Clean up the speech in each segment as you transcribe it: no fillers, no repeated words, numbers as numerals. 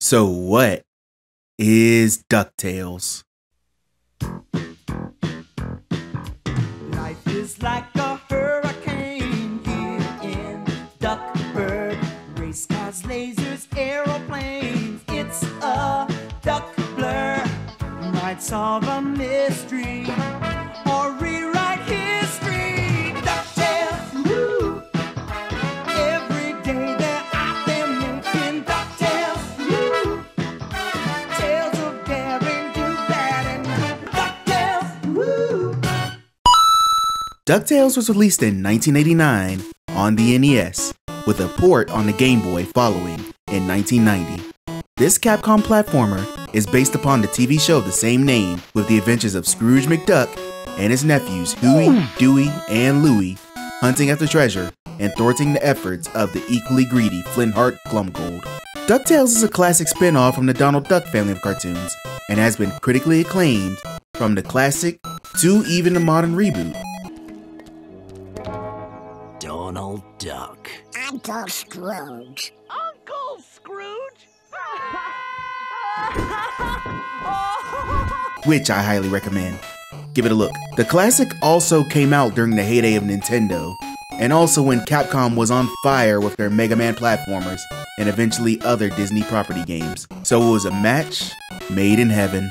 So what is DuckTales? Life is like a hurricane here in Duckburg. Race cars, lasers, aeroplanes. It's a duck blur. Might solve a mystery or rewrite history. DuckTales, woo! Every day they're out there making DuckTales, woo! Tales of daring, do bad, and DuckTales, woo! DuckTales was released in 1989 on the NES, with a port on the Game Boy following in 1990. This Capcom platformer is based upon the TV show of the same name, with the adventures of Scrooge McDuck and his nephews Huey, Dewey, and Louie hunting after treasure and thwarting the efforts of the equally greedy Flintheart Glumgold. DuckTales is a classic spin-off from the Donald Duck family of cartoons and has been critically acclaimed from the classic to even the modern reboot. Donald Duck. Uncle Scrooge. Uncle Scrooge? Which I highly recommend. Give it a look. The classic also came out during the heyday of Nintendo, and also when Capcom was on fire with their Mega Man platformers and eventually other Disney property games. So it was a match made in heaven.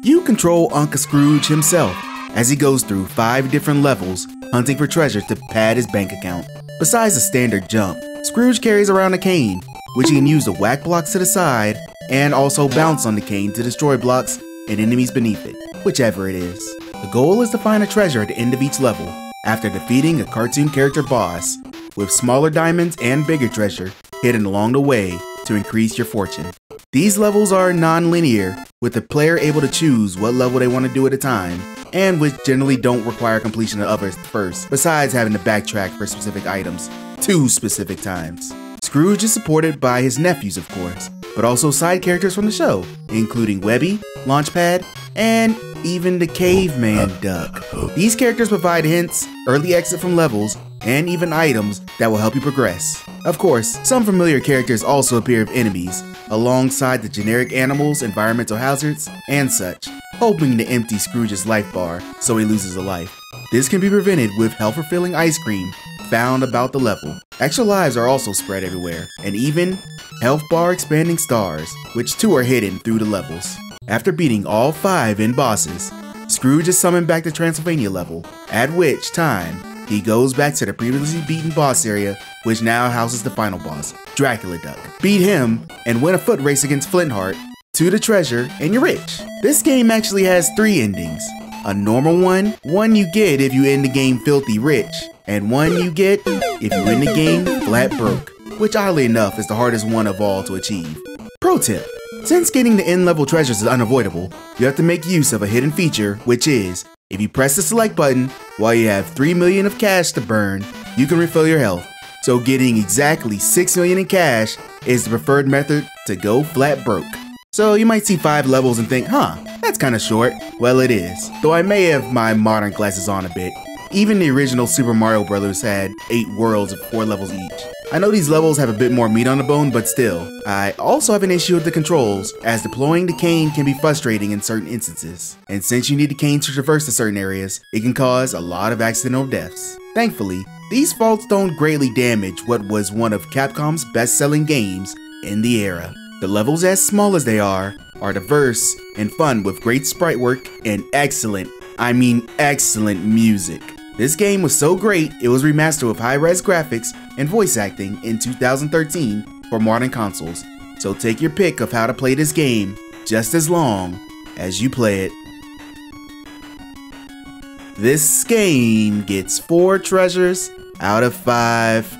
You control Uncle Scrooge himself as he goes through 5 different levels hunting for treasure to pad his bank account. Besides the standard jump, Scrooge carries around a cane, which he can use to whack blocks to the side and also bounce on the cane to destroy blocks and enemies beneath it, whichever it is. The goal is to find a treasure at the end of each level after defeating a cartoon character boss, with smaller diamonds and bigger treasure hidden along the way to increase your fortune. These levels are non-linear, with the player able to choose what level they want to do at a time, and which generally don't require completion of others first, besides having to backtrack for specific items 2 specific times. Scrooge is supported by his nephews, of course, but also side characters from the show, including Webby, Launchpad, and even the Caveman Duck. These characters provide hints, early exit from levels, and even items that will help you progress. Of course, some familiar characters also appear as enemies, alongside the generic animals, environmental hazards, and such, hoping to empty Scrooge's life bar so he loses a life. This can be prevented with health-refilling ice cream found about the level. Extra lives are also spread everywhere, and even health bar expanding stars, which too are hidden through the levels. After beating all 5 end bosses, Scrooge is summoned back to Transylvania level, at which time he goes back to the previously beaten boss area, which now houses the final boss, Dracula Duck. Beat him and win a foot race against Flintheart to the treasure, and you're rich. This game actually has 3 endings. A normal one you get if you end the game filthy rich, and one you get if you end the game flat broke, which oddly enough is the hardest one of all to achieve. Pro tip: since getting the end level treasures is unavoidable, you have to make use of a hidden feature, which is, if you press the select button while you have 3 million of cash to burn, you can refill your health. So getting exactly 6 million in cash is the preferred method to go flat broke. So you might see 5 levels and think, huh, that's kinda short. Well, it is, though I may have my modern glasses on a bit. Even the original Super Mario Bros. Had 8 worlds of 4 levels each. I know these levels have a bit more meat on the bone, but still. I also have an issue with the controls, as deploying the cane can be frustrating in certain instances. And since you need the cane to traverse to certain areas, it can cause a lot of accidental deaths. Thankfully, these faults don't greatly damage what was one of Capcom's best-selling games in the era. The levels, as small as they are diverse and fun with great sprite work and excellent, I mean excellent music. This game was so great, it was remastered with high-res graphics and voice acting in 2013 for modern consoles. So take your pick of how to play this game just as long as you play it. This game gets 4 treasures out of 5.